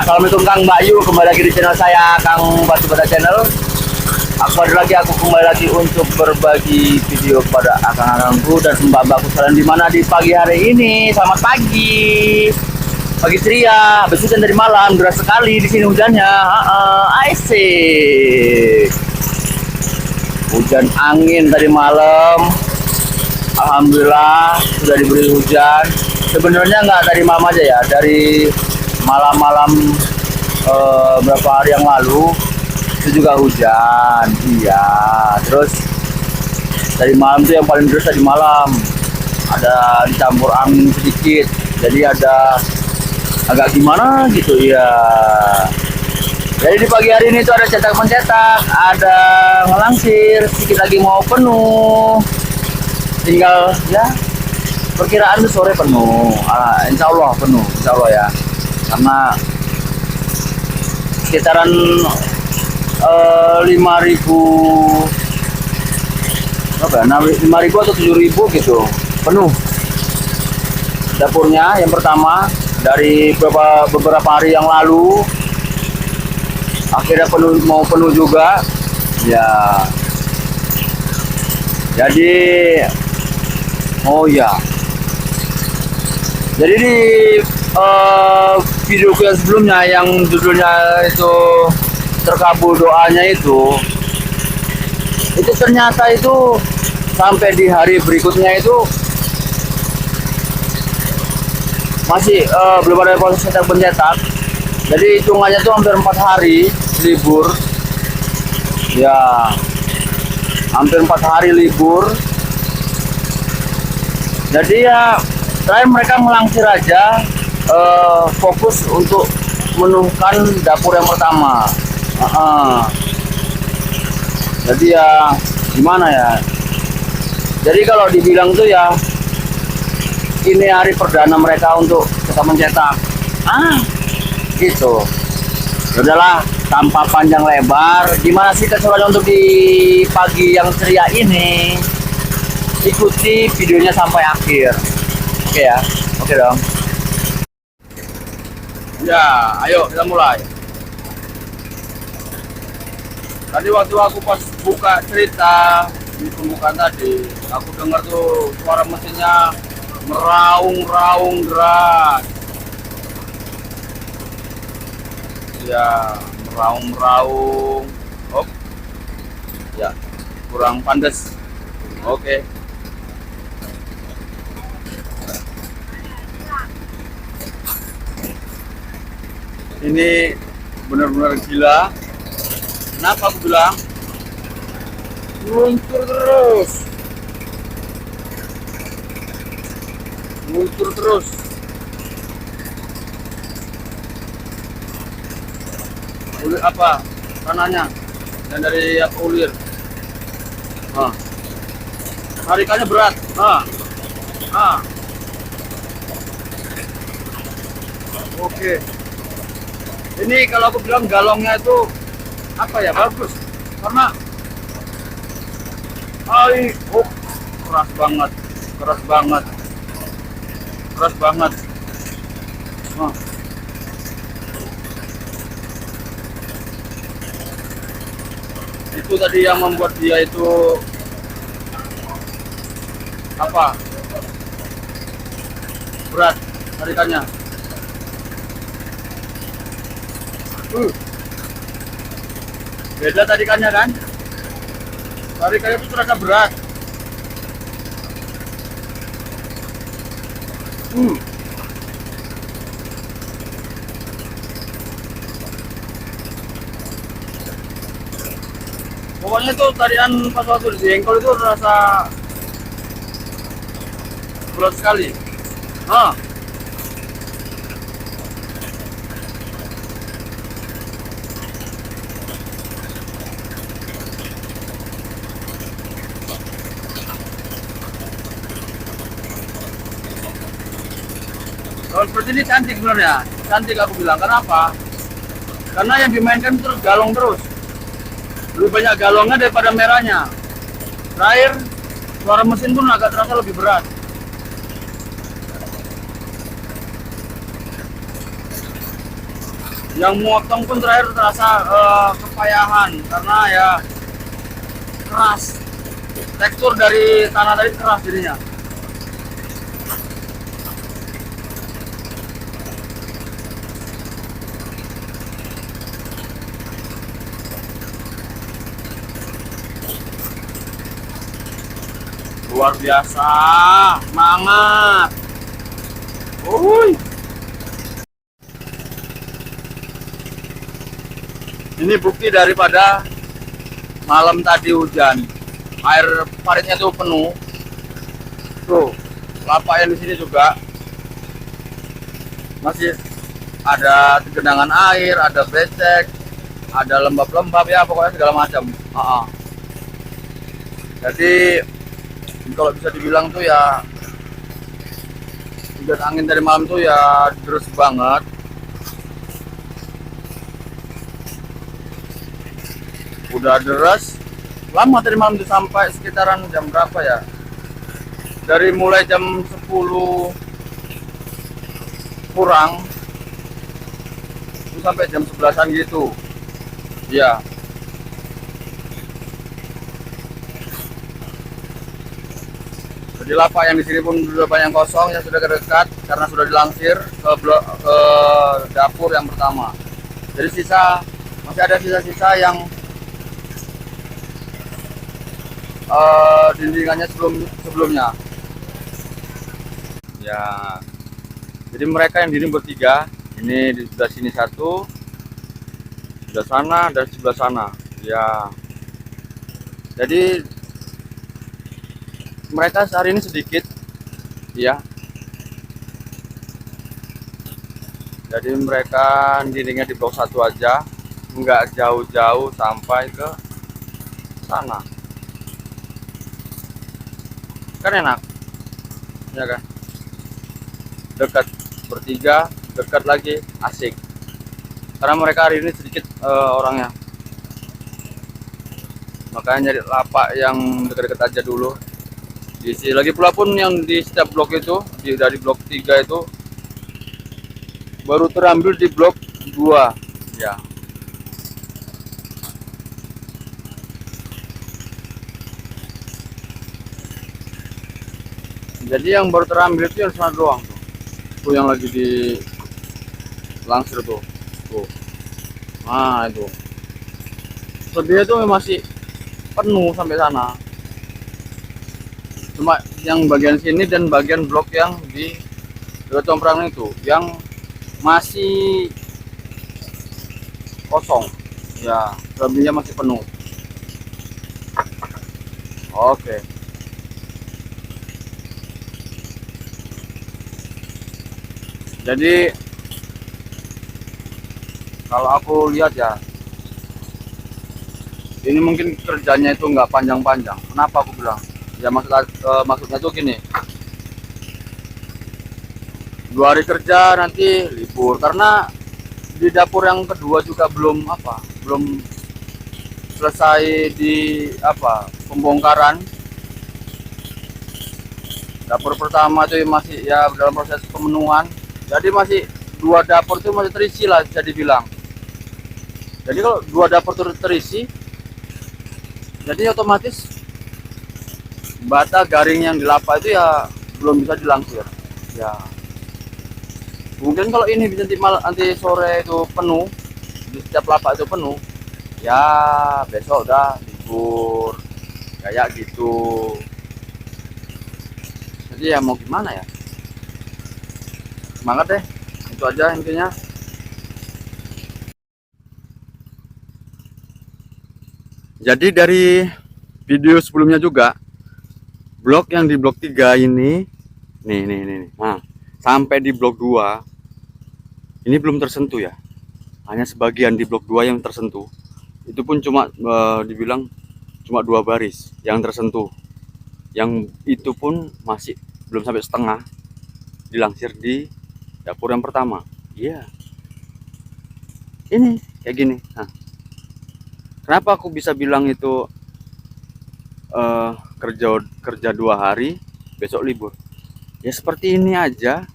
Assalamualaikum Kang Bayu, kembali lagi di channel saya Kang Batu Bata Channel. Aku kembali lagi untuk berbagi video kepada akang-akangku dan mbak-mbakku sekalian di mana di pagi hari ini. Selamat pagi, pagi ceria. Habis hujan dari malam, deras sekali di sini hujannya. Asik. Hujan angin tadi malam. Alhamdulillah sudah diberi hujan. Sebenarnya nggak dari malam aja ya, dari malam-malam berapa hari yang lalu itu juga hujan. Iya, terus dari malam tuh yang paling deras tadi malam, ada dicampur angin sedikit, jadi ada agak gimana gitu ya. Jadi di pagi hari ini tuh ada cetak mencetak, ada ngelangsir, sedikit lagi mau penuh, tinggal ya perkiraan tuh sore penuh. Insya Allah penuh, insya Allah ya, karena sekitaran 5.000 apa ya, 5.000 atau 7.000 gitu penuh dapurnya. Yang pertama dari beberapa hari yang lalu akhirnya mau penuh juga ya. Jadi jadi di video yang sebelumnya yang judulnya itu terkabul doanya itu ternyata itu sampai di hari berikutnya itu masih belum ada proses cetak pencetak. Jadi hitungannya tuh hampir 4 hari libur ya, hampir 4 hari libur. Jadi ya terakhir mereka melangsir aja, fokus untuk menuhkan dapur yang pertama. Jadi ya gimana ya, jadi kalau dibilang tuh ya ini hari perdana mereka untuk kita mencetak gitu. Udahlah, tanpa panjang lebar, gimana sih keseruannya untuk di pagi yang ceria ini, ikuti videonya sampai akhir. Oke ya, oke dong ya. Ayo kita mulai. Tadi waktu aku pas buka cerita di pembukaan tadi, aku dengar tuh suara mesinnya meraung-raung deras ya, meraung-raung. Oh ya, kurang pandas. Oke. Ini benar-benar gila. Kenapa aku bilang muncul terus ulir apa tanahnya, dan dari apa ulir tarikannya berat. Oke. Ini kalau aku bilang galongnya itu apa ya, bagus karena keras banget. Itu tadi yang membuat dia itu apa, berat tarikannya. Beda tarikannya kan, tarikannya itu terasa berat. Pokoknya tuh tarian pas waktu di jengkol itu terasa berat sekali. Kalau seperti ini cantik sebenarnya, cantik aku bilang. Kenapa? Karena yang dimainkan terus galong terus, lebih banyak galongnya daripada merahnya. Terakhir suara mesin pun agak terasa lebih berat. Yang motong pun terakhir terasa kepayahan karena ya keras. Tekstur dari tanah tadi keras jadinya. Luar biasa, semangat. Uhuy. Ini bukti daripada malam tadi hujan. Air paritnya tuh penuh. Tuh, lapak yang di sini juga masih ada genangan air, ada becek, ada lembab-lembab ya, pokoknya segala macam. Jadi kalau bisa dibilang tuh ya hujan angin dari malam tuh ya deras banget. Udah deras lama tadi malam tuh sampai sekitaran jam berapa ya? Dari mulai jam 10 kurang itu sampai jam 11-an gitu. Ya. Jadi lapak yang di sini pun sudah banyak kosong yang sudah dekat karena sudah dilansir ke dapur yang pertama. Jadi masih ada sisa-sisa yang dindingannya sebelumnya. Ya. Jadi mereka yang dinding bertiga, ini di sebelah sini satu, sebelah sana dan sebelah sana. Ya. Jadi mereka sehari ini sedikit, ya. Jadi mereka dindingnya di blok 1 aja, nggak jauh-jauh sampai ke sana. Kan enak, ya kan? Dekat bertiga, dekat lagi, asik. Karena mereka hari ini sedikit orangnya, makanya nyari lapak yang dekat-dekat aja dulu. Diisi lagi pula pun yang di setiap blok itu, dari blok 3 itu baru terambil di blok 2 ya. Jadi yang baru terambil itu yang sana doang tuh yang lagi di langsir tuh. Nah itu selebihnya itu masih penuh sampai sana. Cuma yang bagian sini dan bagian blok yang di dekat Comprang itu yang masih kosong ya, selebihnya masih penuh. Oke. Jadi kalau aku lihat ya, ini mungkin kerjanya itu nggak panjang-panjang. Kenapa aku bilang ya, maksudnya tuh gini, 2 hari kerja nanti libur karena di dapur yang kedua juga belum selesai di pembongkaran. Dapur pertama itu masih ya dalam proses pemenuhan, jadi masih 2 dapur itu masih terisi lah bisa dibilang. Jadi kalau 2 dapur terisi, jadi otomatis bata garing yang di lapak itu ya belum bisa dilangsir ya. Mungkin kalau ini bisa nanti sore itu penuh, di setiap lapak itu penuh ya, besok udah libur kayak gitu. Jadi ya mau gimana ya, semangat deh, itu aja intinya. Jadi dari video sebelumnya juga, blok yang di blok 3 ini nih. Nah, sampai di blok 2 ini belum tersentuh ya. Hanya sebagian di blok 2 yang tersentuh. Itu pun cuma dibilang cuma 2 baris yang tersentuh. Yang itu pun masih belum sampai setengah dilangsir di dapur yang pertama. Iya. Ini kayak gini. Nah, kenapa aku bisa bilang itu kerja 2 hari besok libur? Ya seperti ini aja,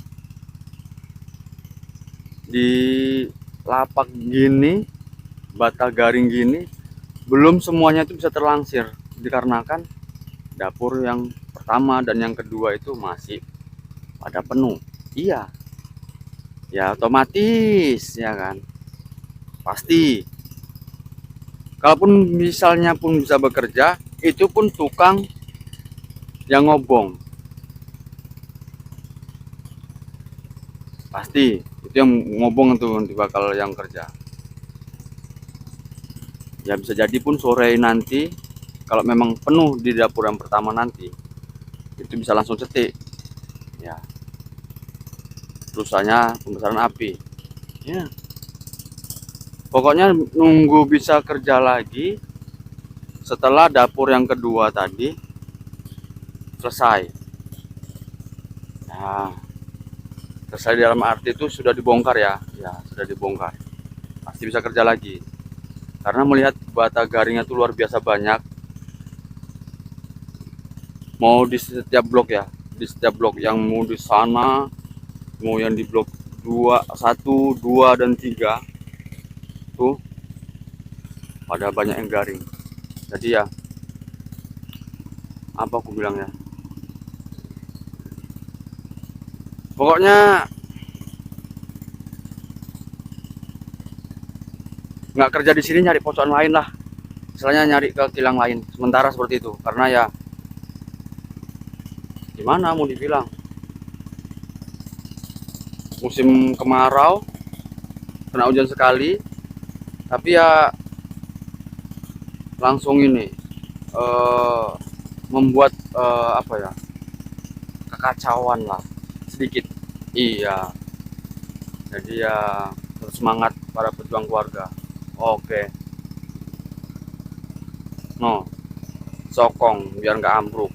di lapak gini, bata garing gini, belum semuanya itu bisa terlangsir, dikarenakan dapur yang pertama dan yang kedua itu masih pada penuh. Iya, ya otomatis ya kan, pasti. Kalaupun misalnya pun bisa bekerja, itu pun tukang yang ngobong, pasti itu yang ngobong itu nanti bakal yang kerja. Ya bisa jadi pun sore nanti kalau memang penuh di dapur yang pertama nanti, itu bisa langsung cetik ya, rusaknya pembesaran api ya. Pokoknya nunggu bisa kerja lagi setelah dapur yang kedua tadi selesai. Nah, selesai dalam arti itu sudah dibongkar ya, ya sudah dibongkar, pasti bisa kerja lagi. Karena melihat bata garingnya itu luar biasa banyak, mau di setiap blok ya, di setiap blok, yang mau di sana, mau yang di blok 2, 1, 2 dan 3 tuh pada banyak yang garing. Jadi ya apa aku bilangnya, pokoknya nggak kerja di sini, nyari pocokan lain lah, misalnya nyari ke kilang lain sementara seperti itu. Karena ya gimana mau dibilang, musim kemarau kena hujan sekali, tapi ya langsung ini membuat apa ya, kekacauan lah sedikit. Iya, jadi ya semangat para pejuang keluarga. Oke, no sokong biar nggak ambruk.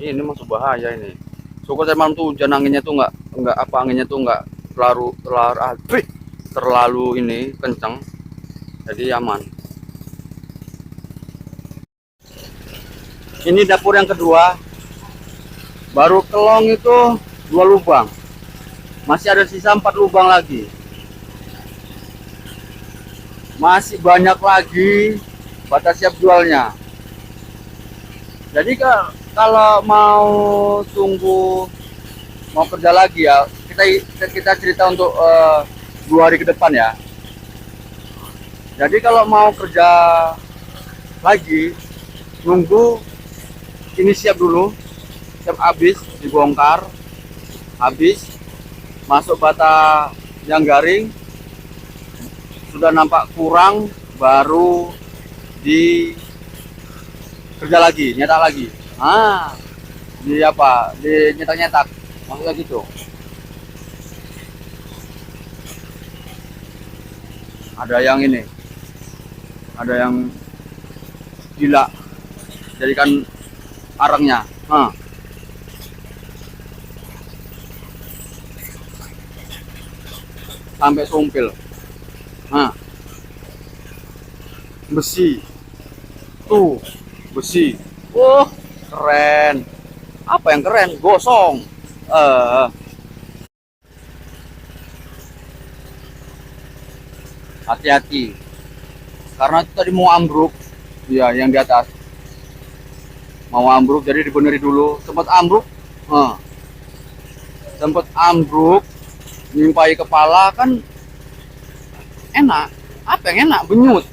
Ini masuk bahaya ini. Syukur saya malam tuh hujan, anginnya tuh nggak apa, anginnya tuh nggak terlalu ini kenceng, jadi aman. Ini dapur yang kedua, baru kelong itu 2 lubang, masih ada sisa 4 lubang lagi, masih banyak lagi batas siap jualnya. Jadi kalau mau tunggu mau kerja lagi ya, kita cerita untuk 2 hari ke depan ya. Jadi kalau mau kerja lagi, nunggu ini siap dulu, siap habis dibongkar, habis masuk bata yang garing, sudah nampak kurang, baru di kerja lagi, nyetak lagi. Di apa, di nyetak maksudnya gitu. Ada yang ini, ada yang gila jadikan arengnya. Sampai sumpil. Besi tuh, besi. Keren. Apa yang keren? Gosong. Hati-hati, karena itu tadi mau ambruk ya, yang di atas mau ambruk, jadi dibeneri dulu. Sempat ambruk, nimpai kepala kan enak. Apa yang enak? Benyut.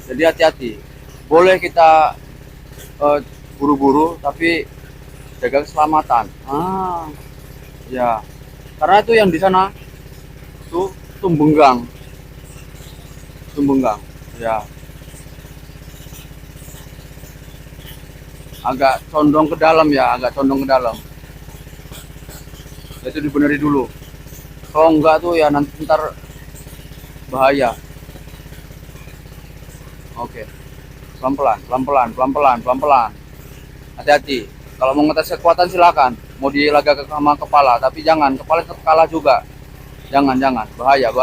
Jadi hati-hati. Boleh kita buru-buru, tapi jaga keselamatan. Ya, karena itu yang di sana tuh tumbenggang ya, agak condong ke dalam ya, itu dibeneri dulu. Kalau enggak tuh ya nanti ntar bahaya. Oke, pelan-pelan, hati-hati. Kalau mau ngetes kekuatan silakan, mau dilagak sama kepala, tapi jangan kepala tetap kalah juga. Jangan, bahaya.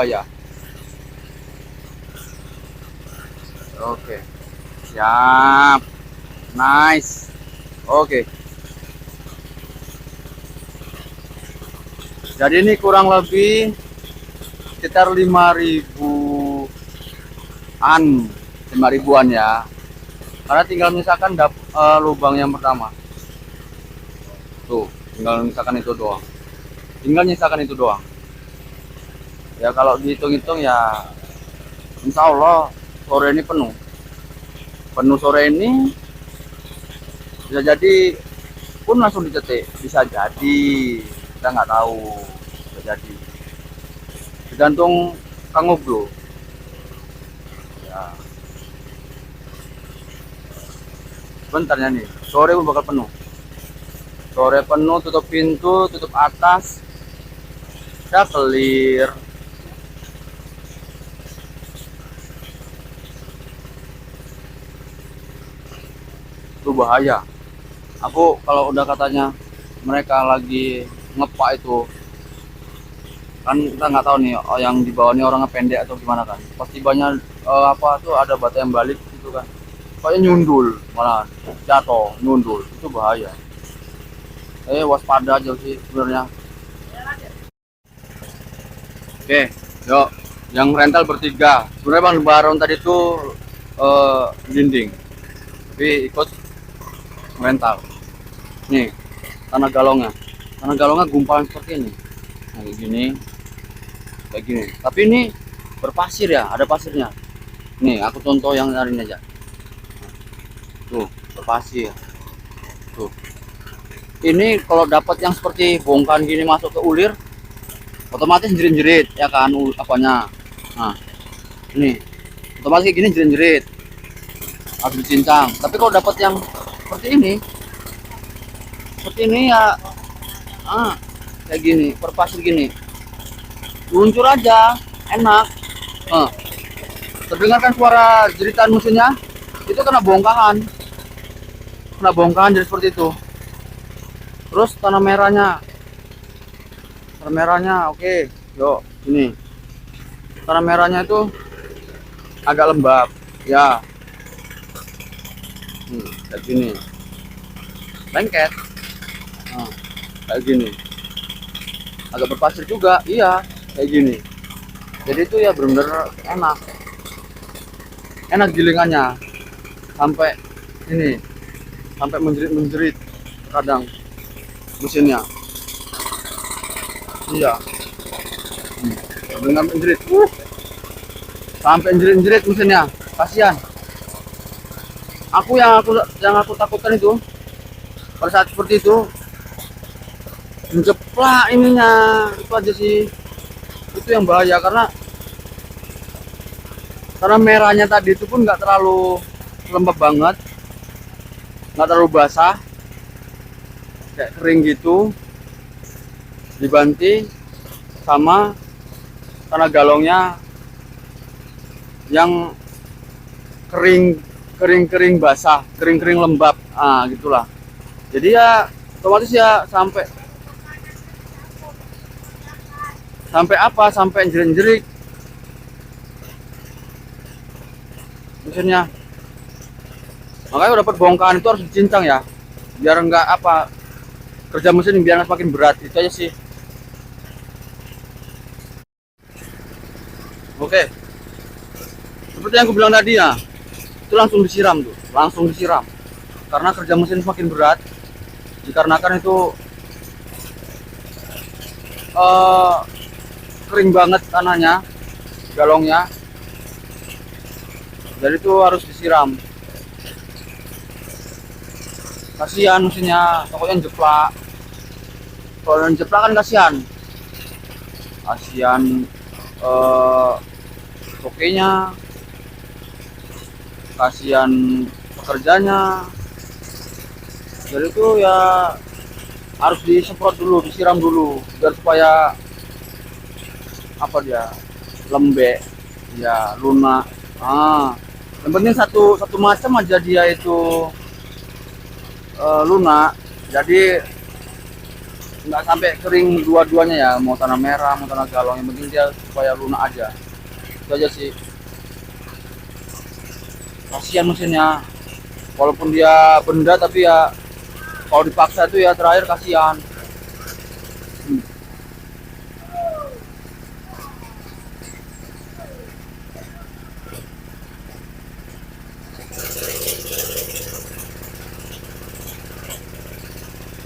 Oke, siap, nice. Oke, jadi ini kurang lebih sekitar 5.000-an, 5.000-an ya. Karena tinggal misalkan lubang yang pertama tuh, tinggal misalkan itu doang, ya. Kalau dihitung-hitung ya insya Allah sore ini penuh sore ini, bisa jadi pun langsung dicetik, bisa jadi, kita nggak tahu, bisa jadi, tergantung Kang Oblo ya. Bentarnya nih, sore pun bakal penuh, tutup pintu, tutup atas, udah clear. Itu bahaya. Aku kalau udah katanya mereka lagi ngepak itu, kan kita nggak tahu nih, yang di bawah ini orangnya pendek atau gimana kan, pasti banyak apa tuh, ada bata yang balik gitu kan, kayak nyundul, malah jatuh nyundul, itu bahaya. Waspada aja sih sebenarnya. Oke, yuk, yang rental bertiga. Sebenarnya Bang Baron tadi tuh dinding, tapi ikut rental. Nih, tanah galongnya gumpalan seperti ini, nah, kayak gini. Tapi ini berpasir ya, ada pasirnya. Nih, aku contoh yang hari ini aja. Tuh, berpasir. Tuh. Ini kalau dapat yang seperti bongkahan gini masuk ke ulir, otomatis jerit-jerit ya kan, apanya. Nah, ini otomatis kayak gini jerit-jerit, harus dicincang. Tapi kalau dapat yang seperti ini ya, kayak gini, berpasir gini, luncur aja, enak. Terdengarkan suara jeritan mesinnya, itu kena bongkahan jadi seperti itu. Terus tanah merahnya, oke, yuk ini tanah merahnya itu agak lembab ya. Kayak gini, lengket, kayak gini, agak berpasir juga, iya, kayak gini. Jadi itu ya bener-bener enak gilingannya, sampai ini, sampai menjerit kadang mesinnya, iya. Dengan menjerit, sampai jerit mesinnya, kasihan. Yang aku takutkan itu pada saat seperti itu, menjeplak ininya, itu aja sih. Itu yang bahaya, karena merahnya tadi itu pun nggak terlalu lembab banget, nggak terlalu basah, kayak kering gitu, dibanting sama tanah galongnya yang kering basah, kering lembab, gitulah. Jadi ya otomatis ya sampai jerit-jerit mesinnya. Makanya dapat bongkahan itu harus dicincang ya, biar enggak kerja mesin biar nggak semakin berat. Itu aja sih. Oke, seperti yang aku bilang tadi ya, itu langsung disiram karena kerja mesin semakin berat, dikarenakan itu kering banget tanahnya, galongnya, jadi itu harus disiram. Kasihan mesinnya, pokoknya jeplak. Kalau jeplak kan kasihan tokenya, kasihan pekerjanya. Jadi itu ya harus disemprot dulu, disiram dulu, biar supaya lembek ya, lunak. Yang penting satu macam aja dia itu lunak, jadi nggak sampai kering dua-duanya ya, mau tanah merah mau tanah galong, yang penting dia supaya lunak aja. Itu aja sih. Kasihan mesinnya, walaupun dia benda, tapi ya kalau dipaksa itu ya terakhir kasihan.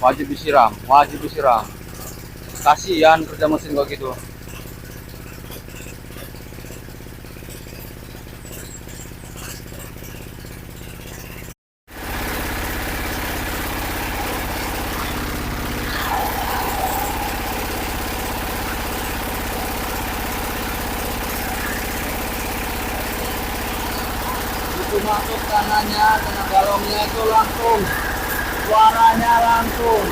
Wajib disiram, wajib disiram. Kasihan kerja mesin kok gitu. Itu masuk tanahnya, tanah galongnya itu langsung, suaranya langsung.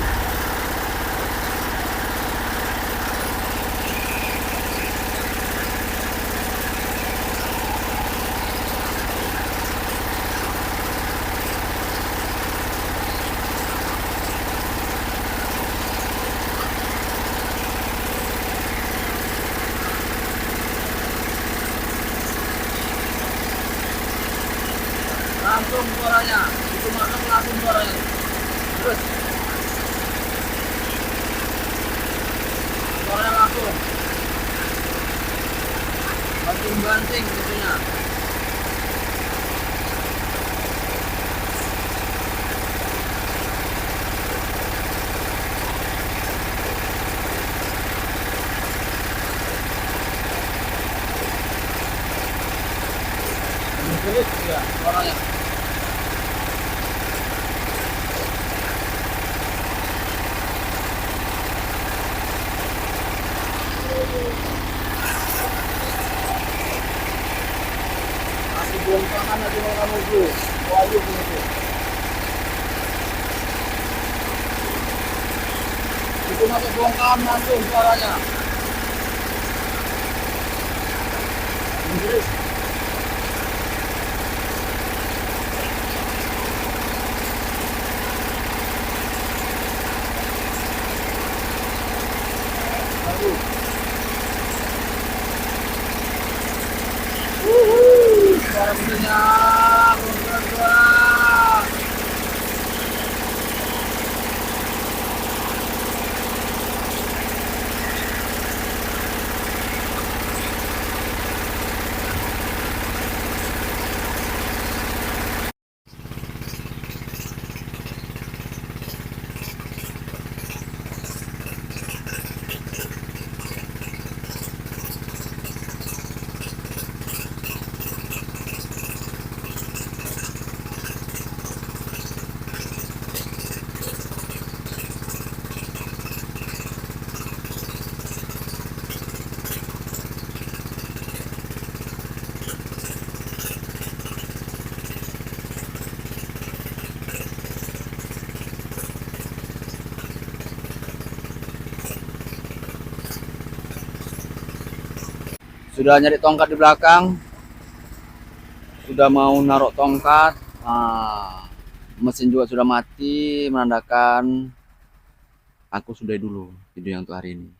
Langsung suaranya, itu masuk langsung suaranya. Terus suaranya langsung, banting-banting itunya. Terus ya suaranya. Masih bongkangan aja mau kamu tuh. Wajib itu. Itu masuk bongkahan langsung suaranya. Terus baru. Suara mesinnya, suara. Sudah nyari tongkat di belakang, sudah mau naruh tongkat. Mesin juga sudah mati, menandakan aku sudahi dulu video yang untuk hari ini.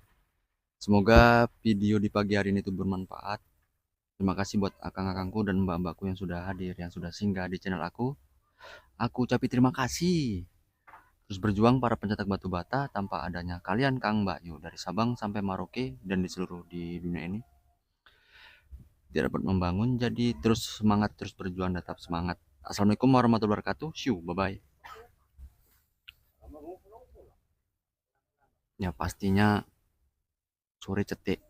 Semoga video di pagi hari ini itu bermanfaat. Terima kasih buat akang-akangku dan mbak-mbakku yang sudah hadir, yang sudah singgah di channel aku. Aku ucapi terima kasih. Terus berjuang para pencetak batu bata tanpa adanya kalian Kang Mbak Yu dari Sabang sampai Merauke dan di seluruh di dunia ini tidak dapat membangun, jadi terus semangat, terus berjuang, tetap semangat. Assalamualaikum warahmatullahi wabarakatuh. Shoo, bye bye. Ya pastinya sore cetek